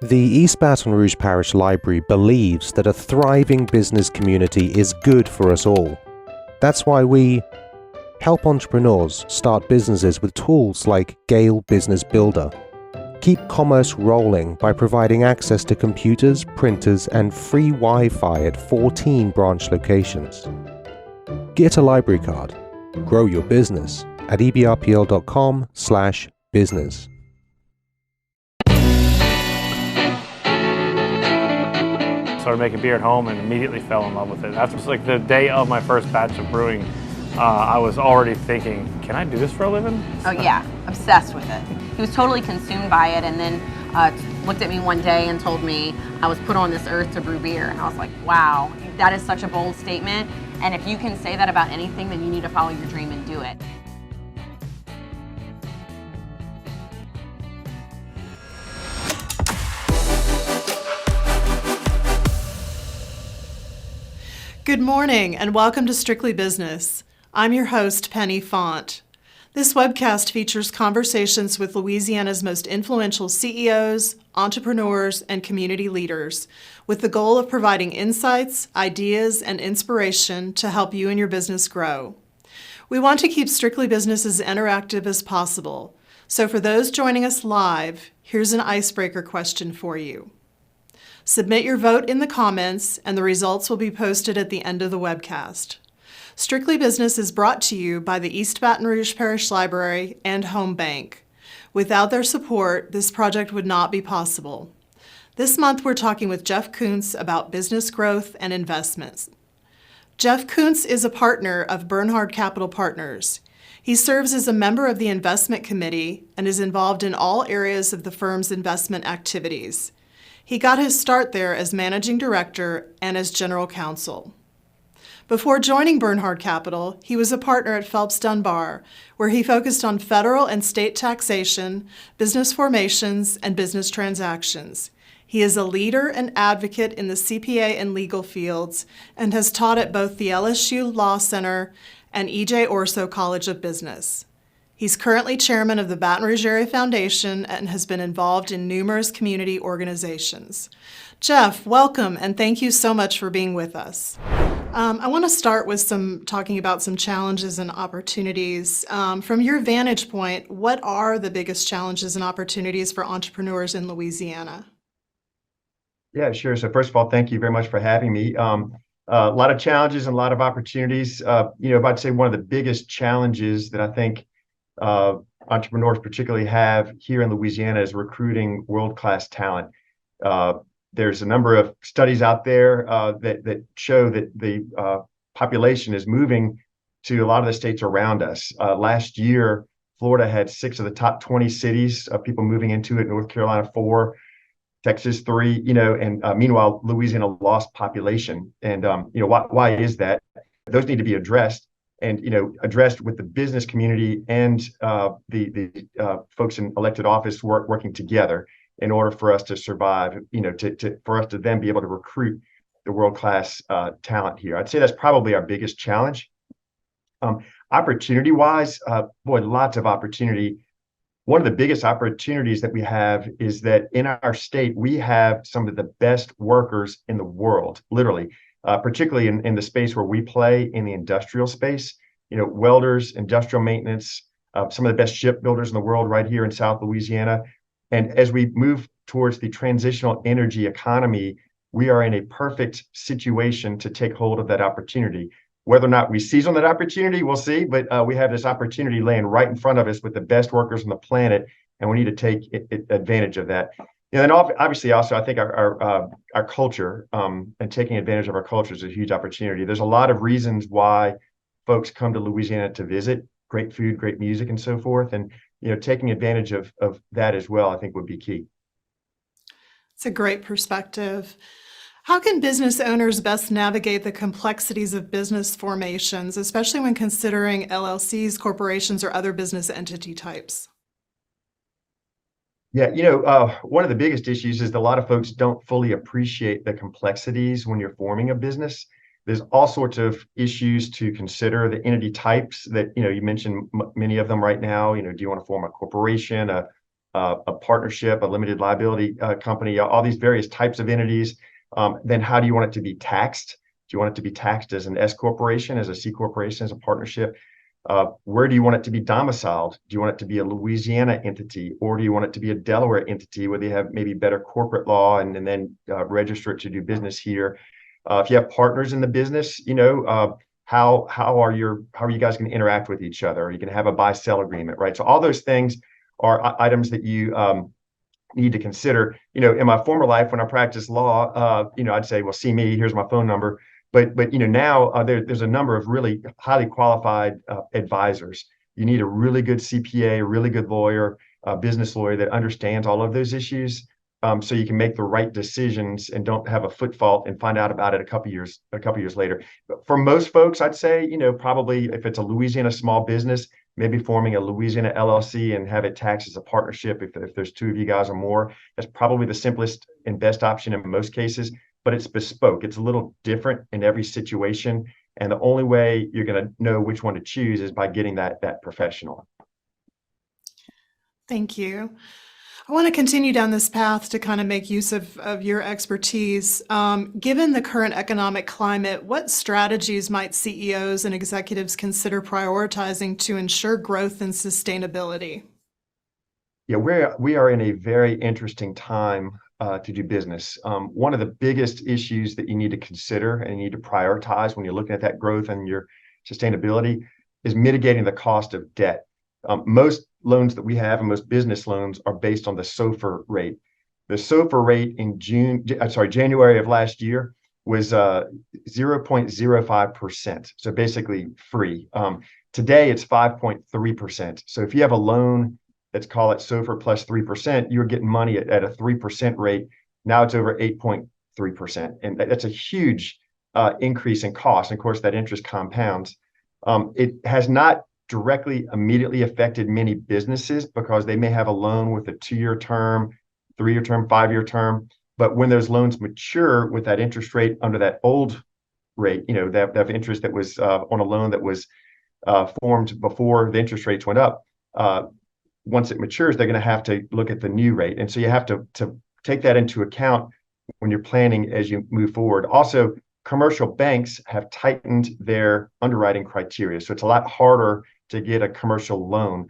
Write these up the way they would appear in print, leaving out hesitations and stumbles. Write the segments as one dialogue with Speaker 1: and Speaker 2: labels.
Speaker 1: The East Baton Rouge Parish Library believes that a thriving business community is good for us all. That's why we help entrepreneurs start businesses with tools like Gale Business Builder. Keep commerce rolling by providing access to computers, printers, and free Wi-Fi at 14 branch locations. Get a library card. Grow your business at ebrpl.com/business.
Speaker 2: Started making beer at home and immediately fell in love with it. After just like the day of my first batch of brewing, I was already thinking, can I do this for a living?
Speaker 3: Oh yeah, obsessed with it. He was totally consumed by it, and then looked at me one day and told me I was put on this earth to brew beer. And I was like, wow, that is such a bold statement. And if you can say that about anything, then you need to follow your dream and do it.
Speaker 4: Good morning and welcome to Strictly Business. I'm your host, Penny Font. This webcast features conversations with Louisiana's most influential CEOs, entrepreneurs, and community leaders, with the goal of providing insights, ideas, and inspiration to help you and your business grow. We want to keep Strictly Business as interactive as possible, so for those joining us live, here's an icebreaker question for you. Submit your vote in the comments, and the results will be posted at the end of the webcast. Strictly Business is brought to you by the East Baton Rouge Parish Library and Home Bank. Without their support, this project would not be possible. This month, we're talking with Jeff Koonce about business growth and investments. Jeff Koonce is a partner of Bernhard Capital Partners. He serves as a member of the investment committee and is involved in all areas of the firm's investment activities. He got his start there as managing director and as general counsel. Before joining Bernhard Capital, he was a partner at Phelps Dunbar, where he focused on federal and state taxation, business formations, and business transactions. He is a leader and advocate in the CPA and legal fields and has taught at both the LSU Law Center and E.J. Orso College of Business. He's currently chairman of the Baton Rouge Area Foundation and has been involved in numerous community organizations. Jeff, welcome, and thank you so much for being with us. I want to start with talking about some challenges and opportunities. From your vantage point, what are the biggest challenges and opportunities for entrepreneurs in Louisiana?
Speaker 5: Yeah, sure. So first of all, thank you very much for having me. A lot of challenges and a lot of opportunities. If I'd say one of the biggest challenges that I think entrepreneurs particularly have here in Louisiana is recruiting world-class talent. There's a number of studies out there that show that the population is moving to a lot of the states around us. Last year, Florida had 6 of the top 20 cities of people moving into it, North Carolina 4, Texas 3, and meanwhile, Louisiana lost population. And, why is that? Those need to be addressed. And addressed with the business community and the folks in elected office working together in order for us to survive. For us to then be able to recruit the world-class talent here. I'd say that's probably our biggest challenge. Opportunity-wise, lots of opportunity. One of the biggest opportunities that we have is that in our state we have some of the best workers in the world, literally. Particularly in the space where we play in the industrial space, welders, industrial maintenance, some of the best shipbuilders in the world right here in South Louisiana. And as we move towards the transitional energy economy, we are in a perfect situation to take hold of that opportunity. Whether or not we seize on that opportunity, we'll see, but we have this opportunity laying right in front of us with the best workers on the planet, and we need to take advantage of that. And then obviously also, I think our culture and taking advantage of our culture is a huge opportunity. There's a lot of reasons why folks come to Louisiana to visit: great food, great music, and so forth. And taking advantage of that as well, I think would be key.
Speaker 4: It's a great perspective. How can business owners best navigate the complexities of business formations, especially when considering LLCs, corporations, or other business entity types?
Speaker 5: Yeah, one of the biggest issues is that a lot of folks don't fully appreciate the complexities when you're forming a business. There's all sorts of issues to consider. The entity types that, you mentioned many of them right now. Do you want to form a corporation, a a partnership, a limited liability company, all these various types of entities. Then how do you want it to be taxed? Do you want it to be taxed as an S corporation, as a C corporation, as a partnership? Where do you want it to be domiciled? Do you want it to be a Louisiana entity, or do you want it to be a Delaware entity where they have maybe better corporate law and then register it to do business here? If you have partners in the business, how are you guys going to interact with each other? Are you going to have a buy-sell agreement, right? So all those things are items that you need to consider. In my former life when I practiced law, I'd say, well, see me, here's my phone number. But now there's a number of really highly qualified advisors. You need a really good CPA, a really good lawyer, a business lawyer that understands all of those issues, so you can make the right decisions and don't have a foot fault and find out about it a couple years later. But for most folks, I'd say, probably if it's a Louisiana small business, maybe forming a Louisiana LLC and have it taxed as a partnership if there's two of you guys or more. That's probably the simplest and best option in most cases, but it's bespoke. It's a little different in every situation. And the only way you're going to know which one to choose is by getting that professional.
Speaker 4: Thank you. I want to continue down this path to kind of make use of your expertise. Given the current economic climate, what strategies might CEOs and executives consider prioritizing to ensure growth and sustainability?
Speaker 5: Yeah, we are in a very interesting time to do business. One of the biggest issues that you need to consider and you need to prioritize when you're looking at that growth and your sustainability is mitigating the cost of debt. Most loans that we have and most business loans are based on the SOFR rate. The SOFR rate in January of last year was 0.05%. So basically free. Today it's 5.3%. So if you have a loan, let's call it SOFR plus 3%, you're getting money at a 3% rate. Now it's over 8.3%. And that's a huge increase in cost. And of course, that interest compounds. It has not directly immediately affected many businesses because they may have a loan with a 2-year term, 3-year term, 5-year term. But when those loans mature with that interest rate under that old rate, that interest that was on a loan that was formed before the interest rates went up, once it matures, they're going to have to look at the new rate. And so you have to take that into account when you're planning as you move forward. Also, commercial banks have tightened their underwriting criteria. So it's a lot harder to get a commercial loan.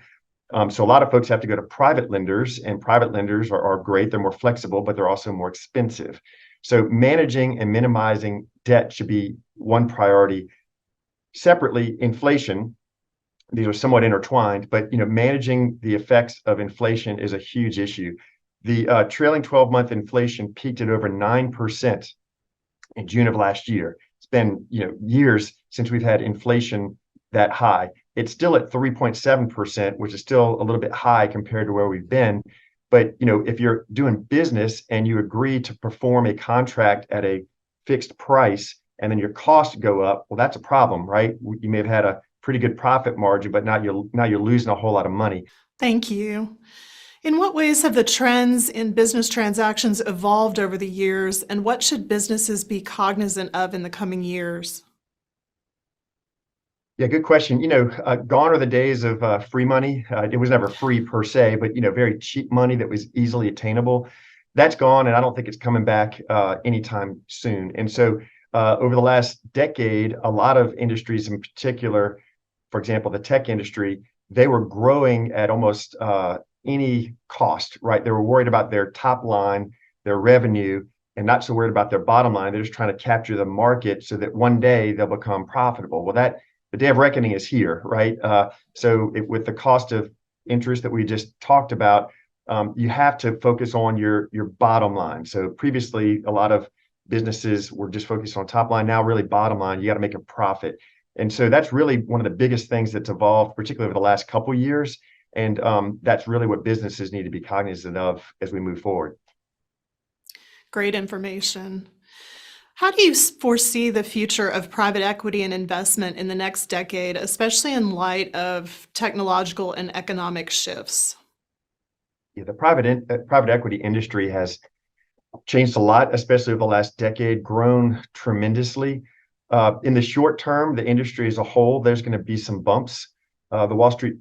Speaker 5: So a lot of folks have to go to private lenders, and private lenders are great. They're more flexible, but they're also more expensive. So managing and minimizing debt should be one priority. Separately, inflation, these are somewhat intertwined, but managing the effects of inflation is a huge issue. The trailing 12-month inflation peaked at over 9% in June of last year. It's been years since we've had inflation that high. It's still at 3.7%, which is still a little bit high compared to where we've been. But if you're doing business and you agree to perform a contract at a fixed price and then your costs go up, well, that's a problem, right? You may have had a pretty good profit margin, but now you're losing a whole lot of money.
Speaker 4: Thank you. In what ways have the trends in business transactions evolved over the years, and what should businesses be cognizant of in the coming years?
Speaker 5: Yeah, good question. Gone are the days of free money. It was never free per se, but very cheap money that was easily attainable. That's gone, and I don't think it's coming back anytime soon. And so over the last decade, a lot of industries in particular, for example, the tech industry, they were growing at almost any cost, right? They were worried about their top line, their revenue, and not so worried about their bottom line. They're just trying to capture the market so that one day they'll become profitable. Well, the day of reckoning is here, right? With the cost of interest that we just talked about, you have to focus on your bottom line. So previously, a lot of businesses were just focused on top line. Now, really bottom line, you got to make a profit. And so that's really one of the biggest things that's evolved, particularly over the last couple of years. And that's really what businesses need to be cognizant of as we move forward.
Speaker 4: Great information. How do you foresee the future of private equity and investment in the next decade, especially in light of technological and economic shifts?
Speaker 5: Yeah, the private equity industry has changed a lot, especially over the last decade, grown tremendously. In the short term, the industry as a whole, there's going to be some bumps. The Wall Street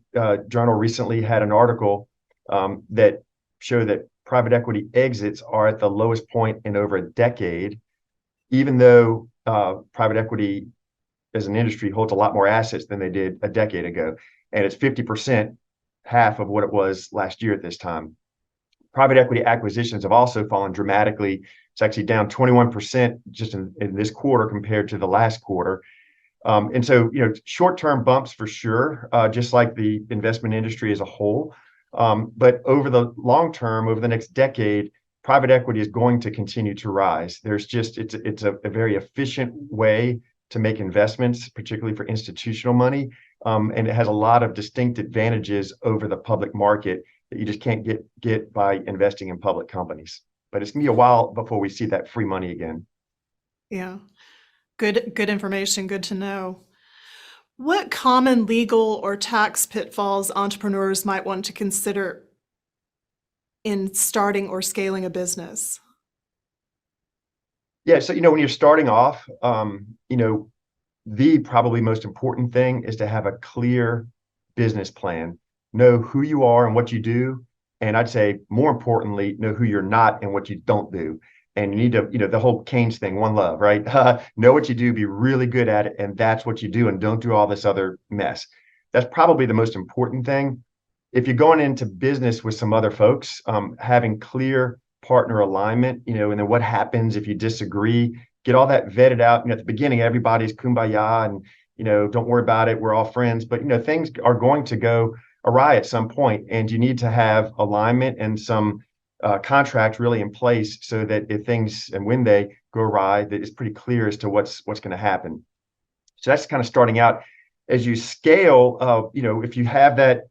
Speaker 5: Journal recently had an article that show that private equity exits are at the lowest point in over a decade, even though private equity as an industry holds a lot more assets than they did a decade ago. And it's 50%, half of what it was last year at this time. Private equity acquisitions have also fallen dramatically. It's actually down 21% just in this quarter compared to the last quarter. And so, short-term bumps for sure, just like the investment industry as a whole. But over the long term, over the next decade, private equity is going to continue to rise. It's a very efficient way to make investments, particularly for institutional money. And it has a lot of distinct advantages over the public market that you just can't get by investing in public companies. But it's gonna be a while before we see that free money again.
Speaker 4: Yeah. Good information. Good to know. What common legal or tax pitfalls entrepreneurs might want to consider in starting or scaling a business?
Speaker 5: Yeah, so when you're starting off, the probably most important thing is to have a clear business plan. Know who you are and what you do, and I'd say more importantly, know who you're not and what you don't do. And you need to, the whole Keynes thing, one love, right? Know what you do, be really good at it, and that's what you do, and don't do all this other mess. That's probably the most important thing. If you're going into business with some other folks, having clear partner alignment, and then what happens if you disagree, get all that vetted out. At the beginning, everybody's kumbaya and, don't worry about it. We're all friends. But, things are going to go awry at some point, and you need to have alignment and some contract really in place so that if things and when they go awry, that it's pretty clear as to what's going to happen. So that's kind of starting out. As you scale, if you have that,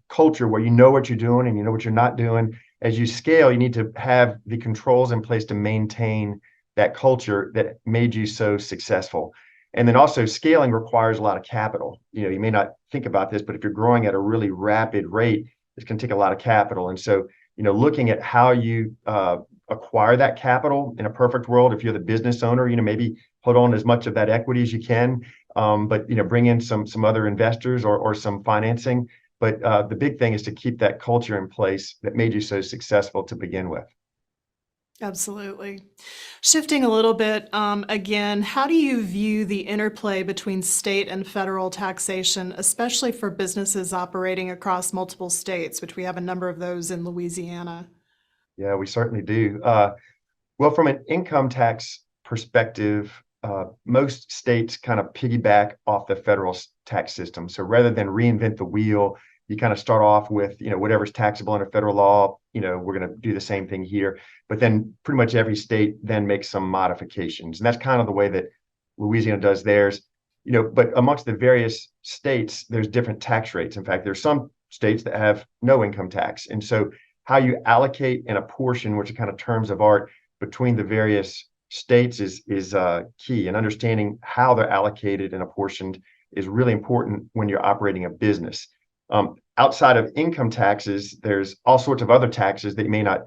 Speaker 5: culture where you know what you're doing and you know what you're not doing, as you scale, you need to have the controls in place to maintain that culture that made you so successful. And then also scaling requires a lot of capital. You may not think about this, but if you're growing at a really rapid rate, it's going to take a lot of capital. And so, looking at how you acquire that capital in a perfect world, if you're the business owner, maybe hold on as much of that equity as you can, but bring in some other investors or some financing. But the big thing is to keep that culture in place that made you so successful to begin with.
Speaker 4: Absolutely. Shifting a little bit, again, how do you view the interplay between state and federal taxation, especially for businesses operating across multiple states, which we have a number of those in Louisiana?
Speaker 5: Yeah, we certainly do. Well, from an income tax perspective, most states kind of piggyback off the federal tax system. So rather than reinvent the wheel, you kind of start off with, whatever's taxable under federal law, we're going to do the same thing here. But then pretty much every state then makes some modifications. And that's kind of the way that Louisiana does theirs. But amongst the various states, there's different tax rates. In fact, there's some states that have no income tax. And so how you allocate and apportion, which are kind of terms of art between the various states is key. And understanding how they're allocated and apportioned is really important when you're operating a business. Outside of income taxes, there's all sorts of other taxes that you may not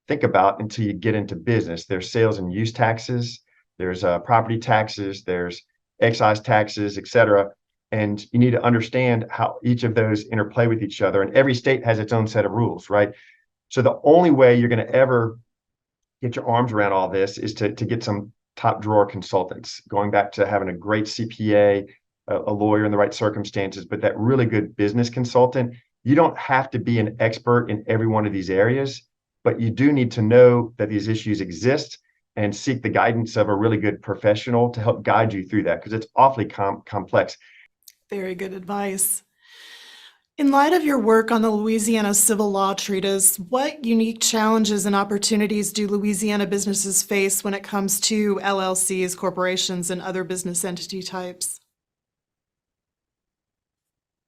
Speaker 5: think about until you get into business. There's sales and use taxes, there's property taxes, there's excise taxes, et cetera. And you need to understand how each of those interplay with each other. And every state has its own set of rules, right? So the only way you're going to ever get your arms around all this is to get some top drawer consultants, going back to having a great CPA, a lawyer in the right circumstances, but that really good business consultant. You don't have to be an expert in every one of these areas, but you do need to know that these issues exist and seek the guidance of a really good professional to help guide you through that, because it's awfully complex.
Speaker 4: Very good advice. In light of your work on the Louisiana Civil Law Treatise, what unique challenges and opportunities do Louisiana businesses face when it comes to LLCs, corporations, and other business entity types?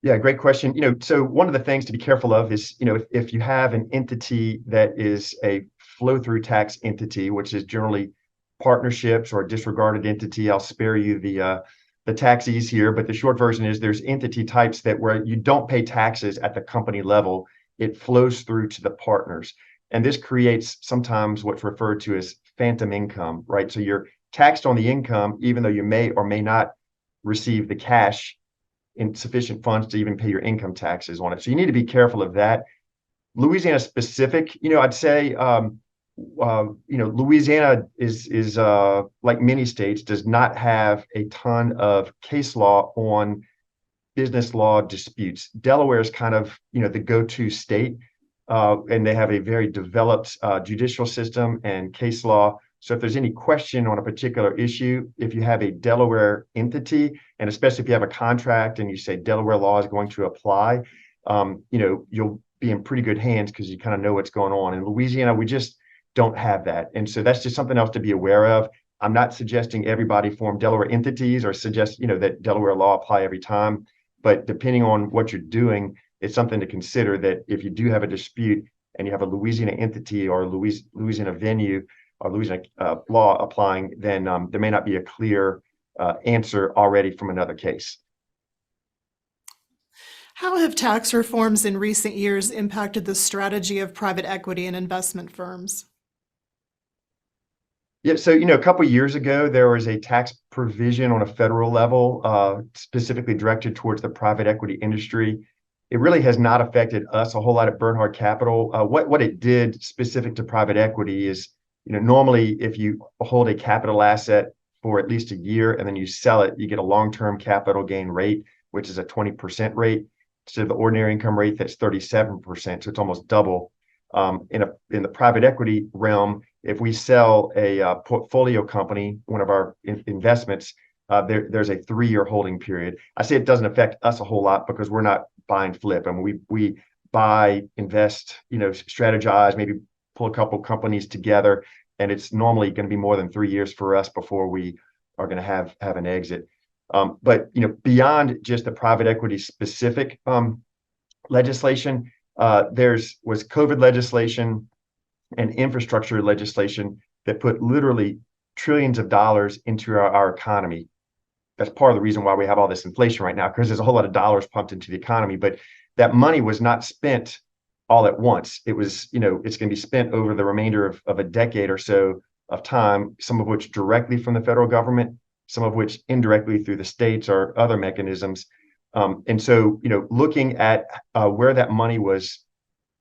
Speaker 5: Yeah, great question. So one of the things to be careful of is, if you have an entity that is a flow-through tax entity, which is generally partnerships or a disregarded entity, I'll spare you the taxes here, but the short version is there's entity types that where you don't pay taxes at the company level, it flows through to the partners. And this creates sometimes what's referred to as phantom income, right? So you're taxed on the income, even though you may or may not receive the cash in sufficient funds to even pay your income taxes on it. So you need to be careful of that. Louisiana specific, I'd say, Louisiana is like many states, does not have a ton of case law on business law disputes. Delaware is kind of, the go-to state, and they have a very developed judicial system and case law. So if there's any question on a particular issue, if you have a Delaware entity, and especially if you have a contract and you say Delaware law is going to apply, you'll be in pretty good hands because you kind of know what's going on. In Louisiana, we just don't have that. And so that's just something else to be aware of. I'm not suggesting everybody form Delaware entities or suggest, that Delaware law apply every time. But depending on what you're doing, it's something to consider that if you do have a dispute and you have a Louisiana entity or a Louisiana venue or Louisiana law applying, then there may not be a clear answer already from another case.
Speaker 4: How have tax reforms in recent years impacted the strategy of private equity and investment firms?
Speaker 5: Yeah, so a couple of years ago, there was a tax provision on a federal level, specifically directed towards the private equity industry. It really has not affected us a whole lot at Bernhard Capital. What it did specific to private equity is, normally if you hold a capital asset for at least a year and then you sell it, you get a long-term capital gain rate, which is a 20% rate, instead of the ordinary income rate that's 37%. So it's almost double. In the private equity realm, if we sell a portfolio company, one of our investments, there's a 3-year holding period. I say it doesn't affect us a whole lot because we're not buy and flip. I mean, we buy, invest, strategize, maybe pull a couple companies together, and it's normally going to be more than 3 years for us before we are going to have an exit. But beyond just the private equity specific legislation, was COVID legislation and infrastructure legislation that put literally trillions of dollars into our economy. That's part of the reason why we have all this inflation right now, because there's a whole lot of dollars pumped into the economy. But that money was not spent all at once. It was, it's going to be spent over the remainder of a decade or so of time, some of which directly from the federal government, some of which indirectly through the states or other mechanisms. And so, looking at where that money was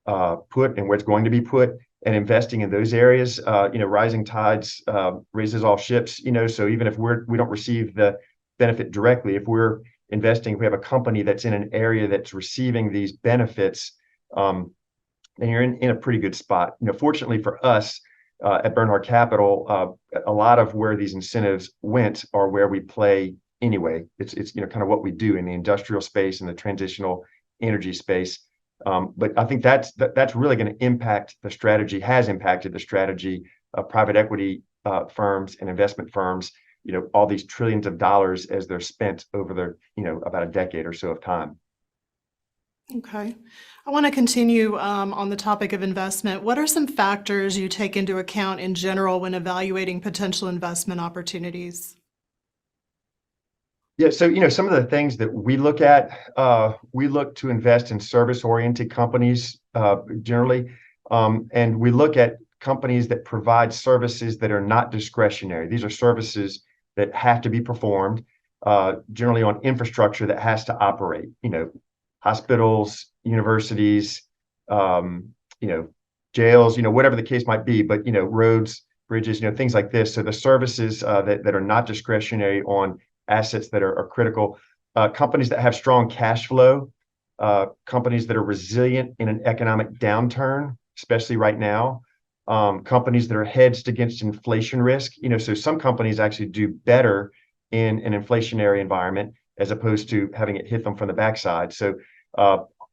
Speaker 5: put and where it's going to be put and investing in those areas, rising tides raises all ships, so even if we don't receive the benefit directly, if we're investing, if we have a company that's in an area that's receiving these benefits, then you're in a pretty good spot. Fortunately for us at Bernhard Capital, a lot of where these incentives went are where we play anyway. It's kind of what we do in the industrial space and the transitional energy space. But I think that's really going to impact the strategy, has impacted the strategy of private equity firms and investment firms, all these trillions of dollars as they're spent over about a decade or so of time.
Speaker 4: Okay. I want to continue on the topic of investment. What are some factors you take into account in general when evaluating potential investment opportunities?
Speaker 5: Yeah, so some of the things that we look at, we look to invest in service-oriented companies generally, and we look at companies that provide services that are not discretionary. These are services that have to be performed, generally on infrastructure that has to operate. Hospitals, universities, jails, whatever the case might be. But roads, bridges, things like this. So the services that are not discretionary on assets that are critical, companies that have strong cash flow, companies that are resilient in an economic downturn, especially right now, companies that are hedged against inflation risk. So some companies actually do better in an inflationary environment as opposed to having it hit them from the backside. So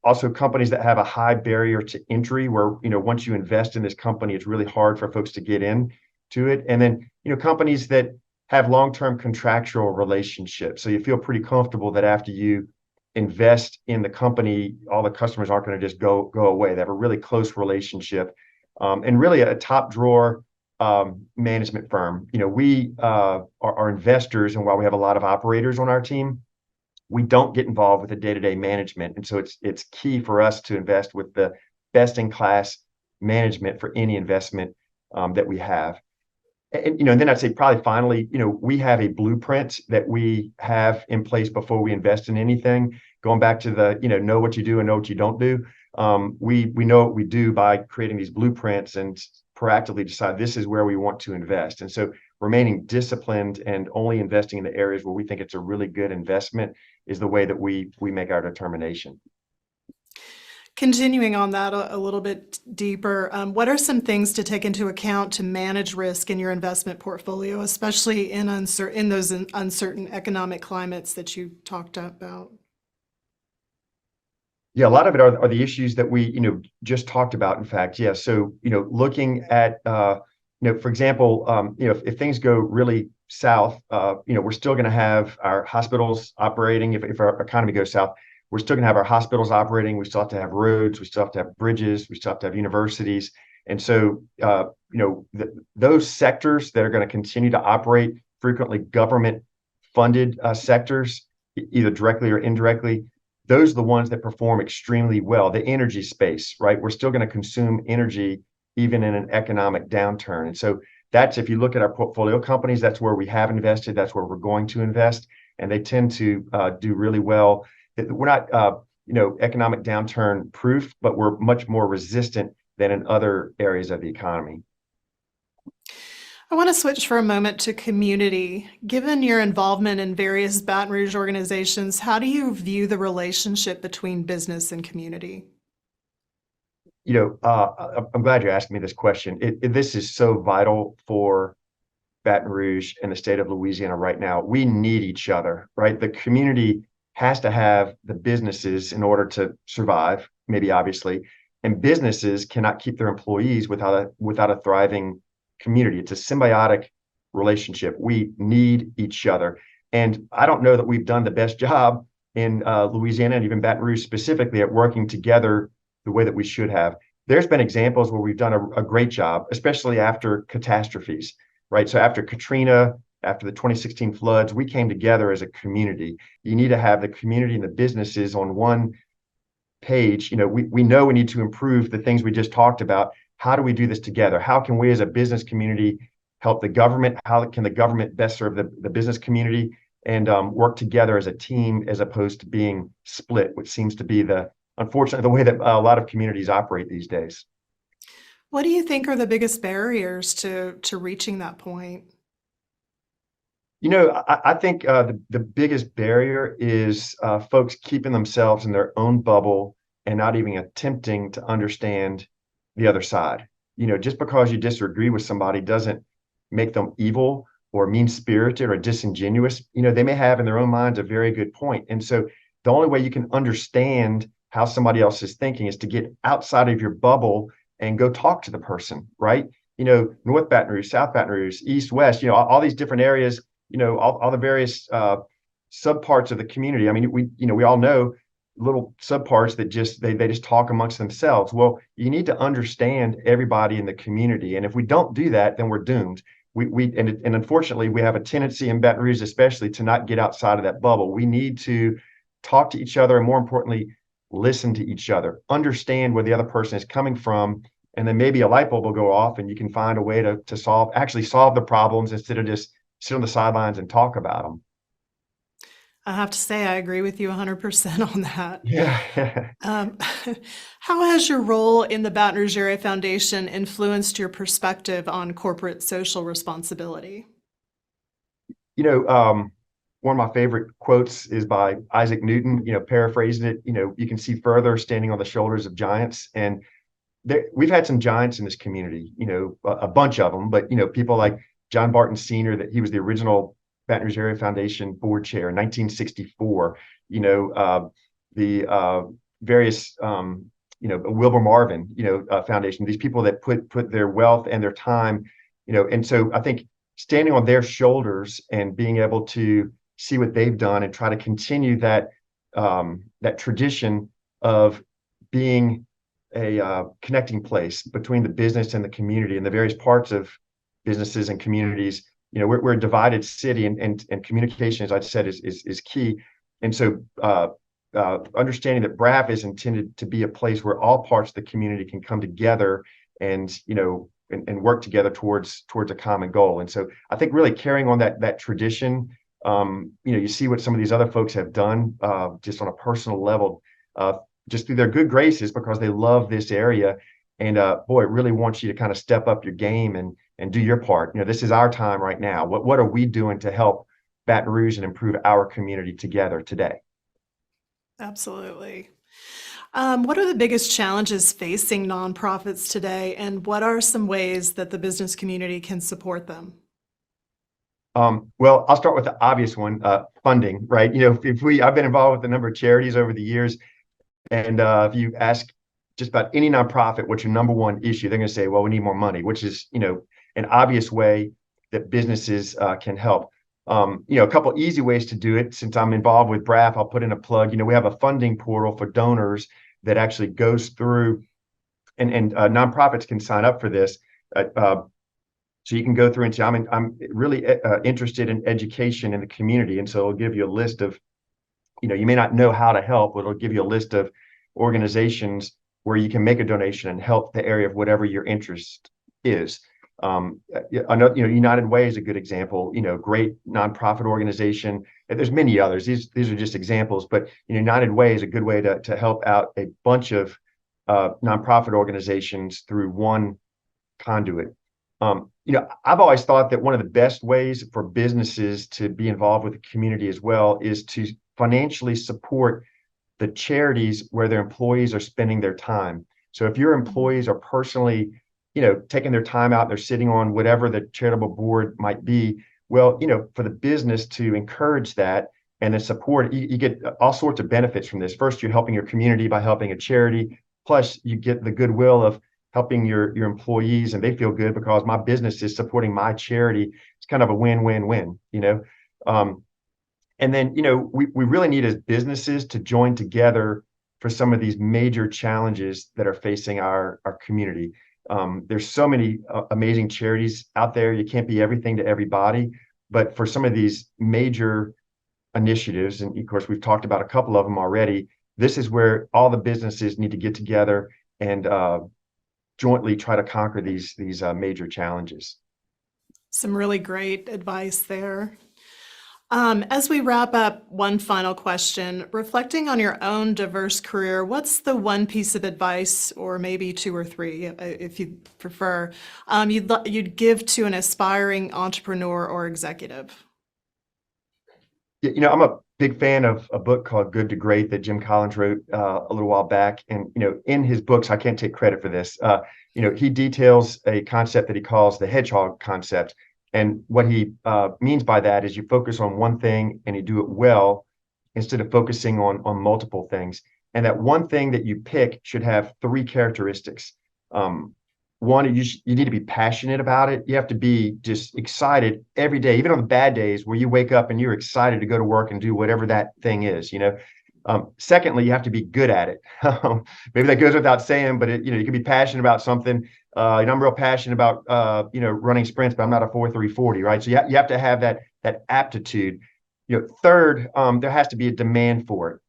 Speaker 5: also companies that have a high barrier to entry, where once you invest in this company, it's really hard for folks to get in to it. And then companies that have long-term contractual relationships. So you feel pretty comfortable that after you invest in the company, all the customers aren't going to just go away. They have a really close relationship, and really a top drawer management firm. We are investors, and while we have a lot of operators on our team, we don't get involved with the day-to-day management. And so it's key for us to invest with the best-in-class management for any investment that we have. And then I'd say probably finally, we have a blueprint that we have in place before we invest in anything. Going back to the know what you do and know what you don't do. we know what we do by creating these blueprints and proactively decide this is where we want to invest. And so remaining disciplined and only investing in the areas where we think it's a really good investment is the way that we make our determination.
Speaker 4: Continuing on that a little bit deeper, what are some things to take into account to manage risk in your investment portfolio, especially in those uncertain economic climates that you talked about?
Speaker 5: Yeah, a lot of it are the issues that we, just talked about. In fact, yeah. So, looking at, for example, if things go really south, we're still going to have our hospitals operating. If our economy goes south, we're still going to have our hospitals operating. We still have to have roads. We still have to have bridges. We still have to have universities. And so, those sectors that are going to continue to operate, frequently government funded sectors, either directly or indirectly, those are the ones that perform extremely well. The energy space, right? We're still going to consume energy even in an economic downturn. And so that's, if you look at our portfolio companies, that's where we have invested. That's where we're going to invest. And they tend to do really well. We're not, economic downturn proof, but we're much more resistant than in other areas of the economy.
Speaker 4: I want to switch for a moment to community. Given your involvement in various Baton Rouge organizations, how do you view the relationship between business and community?
Speaker 5: I'm glad you're asking me this question. This is so vital for Baton Rouge and the state of Louisiana right now. We need each other, right? The community has to have the businesses in order to survive, maybe obviously, and businesses cannot keep their employees without a thriving community. It's a symbiotic relationship. We need each other. And I don't know that we've done the best job in Louisiana and even Baton Rouge specifically at working together the way that we should have. There's been examples where we've done a great job, especially after catastrophes, right? So after Katrina, after the 2016 floods, we came together as a community. You need to have the community and the businesses on one page. We know we need to improve the things we just talked about. How do we do this together? How can we as a business community help the government? How can the government best serve the business community and work together as a team as opposed to being split, which seems to be unfortunately the way that a lot of communities operate these days.
Speaker 4: What do you think are the biggest barriers to reaching that point?
Speaker 5: I think the biggest barrier is folks keeping themselves in their own bubble and not even attempting to understand the other side. Just because you disagree with somebody doesn't make them evil or mean-spirited or disingenuous. They may have in their own minds a very good point. And so the only way you can understand how somebody else is thinking is to get outside of your bubble and go talk to the person, right? North Baton Rouge, South Baton Rouge, East, West, all these different areas, all the various subparts of the community. I mean, we all know little subparts that they just talk amongst themselves. Well, you need to understand everybody in the community. And if we don't do that, then we're doomed. And unfortunately, we have a tendency in Baton Rouge, especially, to not get outside of that bubble. We need to talk to each other and, more importantly, listen to each other, understand where the other person is coming from, and then maybe a light bulb will go off and you can find a way to solve the problems instead of just sit on the sidelines and talk about them.
Speaker 4: I have to say, I agree with you 100% on that.
Speaker 5: Yeah.
Speaker 4: How has your role in the Baton Rouge Area Foundation influenced your perspective on corporate social responsibility?
Speaker 5: One of my favorite quotes is by Isaac Newton, paraphrasing it, you can see further standing on the shoulders of giants. And we've had some giants in this community, a bunch of them, but, people like John Barton Sr., that he was the original Baton Rouge Area Foundation board chair in 1964, the various, Wilbur Marvin, foundation, these people that put their wealth and their time, and so I think standing on their shoulders and being able to see what they've done and try to continue that tradition of being a connecting place between the business and the community and the various parts of businesses and communities. We're a divided city, and communication, as I said, is key. And so understanding that BRAF is intended to be a place where all parts of the community can come together and work together towards a common goal. And so I think really carrying on that tradition, you see what some of these other folks have done just on a personal level just through their good graces because they love this area. And boy, it really wants you to kind of step up your game and do your part. This is our time right now. What are we doing to help Baton Rouge and improve our community together today?
Speaker 4: Absolutely. What are the biggest challenges facing nonprofits today, and what are some ways that the business community can support them?
Speaker 5: Well, I'll start with the obvious one, funding, right? I've been involved with a number of charities over the years, and if you ask just about any nonprofit what's your number one issue, they're going to say, well, we need more money, which is, an obvious way that businesses can help. A couple easy ways to do it. Since I'm involved with BRAF, I'll put in a plug. We have a funding portal for donors that actually goes through, and nonprofits can sign up for this. So you can go through and say, I'm really interested in education in the community. And so it'll give you a list of, you may not know how to help, but it'll give you a list of organizations where you can make a donation and help the area of whatever your interest is. I know, United Way is a good example, great nonprofit organization. And there's many others. These are just examples, but United Way is a good way to help out a bunch of nonprofit organizations through one conduit. I've always thought that one of the best ways for businesses to be involved with the community as well is to financially support the charities where their employees are spending their time. So if your employees are personally, taking their time out, they're sitting on whatever the charitable board might be, well, for the business to encourage that and then support it, you get all sorts of benefits from this. First, you're helping your community by helping a charity. Plus, you get the goodwill of helping your employees, and they feel good because my business is supporting my charity. It's kind of a win-win-win, and then, we really need as businesses to join together for some of these major challenges that are facing our community. There's so many amazing charities out there. You can't be everything to everybody, but for some of these major initiatives, and of course, we've talked about a couple of them already, this is where all the businesses need to get together and jointly try to conquer these major challenges.
Speaker 4: Some really great advice there. As we wrap up, one final question. Reflecting on your own diverse career, what's the one piece of advice, or maybe two or three, if you prefer, you'd give to an aspiring entrepreneur or executive?
Speaker 5: I'm a big fan of a book called Good to Great that Jim Collins wrote a little while back. And, in his books, I can't take credit for this. He details a concept that he calls the hedgehog concept. And what he means by that is you focus on one thing and you do it well instead of focusing on multiple things. And that one thing that you pick should have three characteristics. One, you need to be passionate about it. You have to be just excited every day, even on the bad days where you wake up and you're excited to go to work and do whatever that thing is, Secondly, you have to be good at it. Maybe that goes without saying, but you can be passionate about something. I'm real passionate about running sprints, but I'm not a 4.340, right? So you have to have that aptitude. Third, there has to be a demand for it.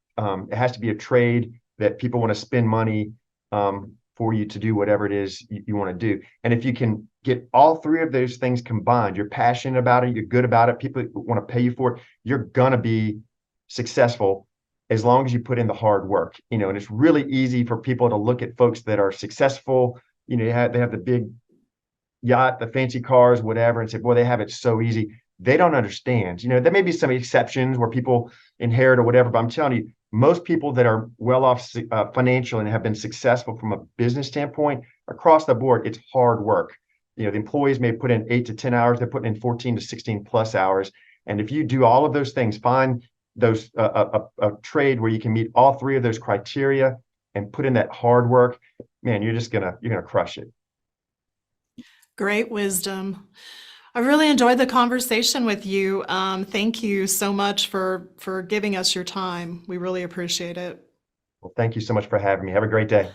Speaker 5: It has to be a trade that people want to spend money for you to do whatever it is you want to do. And if you can get all three of those things combined, you're passionate about it, you're good about it, people want to pay you for it, you're gonna be successful as long as you put in the hard work. And it's really easy for people to look at folks that are successful. They have the big yacht, the fancy cars, whatever, and say, boy, they have it so easy. They don't understand. There may be some exceptions where people inherit or whatever, but I'm telling you, most people that are well off financially and have been successful from a business standpoint across the board, it's hard work. The employees may put in 8 to 10 hours, they're putting in 14 to 16 plus hours. And if you do all of those things, find those a trade where you can meet all three of those criteria and put in that hard work, man, you're gonna crush it.
Speaker 4: Great wisdom. I really enjoyed the conversation with you. Thank you so much for giving us your time. We really appreciate it.
Speaker 5: Well, thank you so much for having me. Have a great day.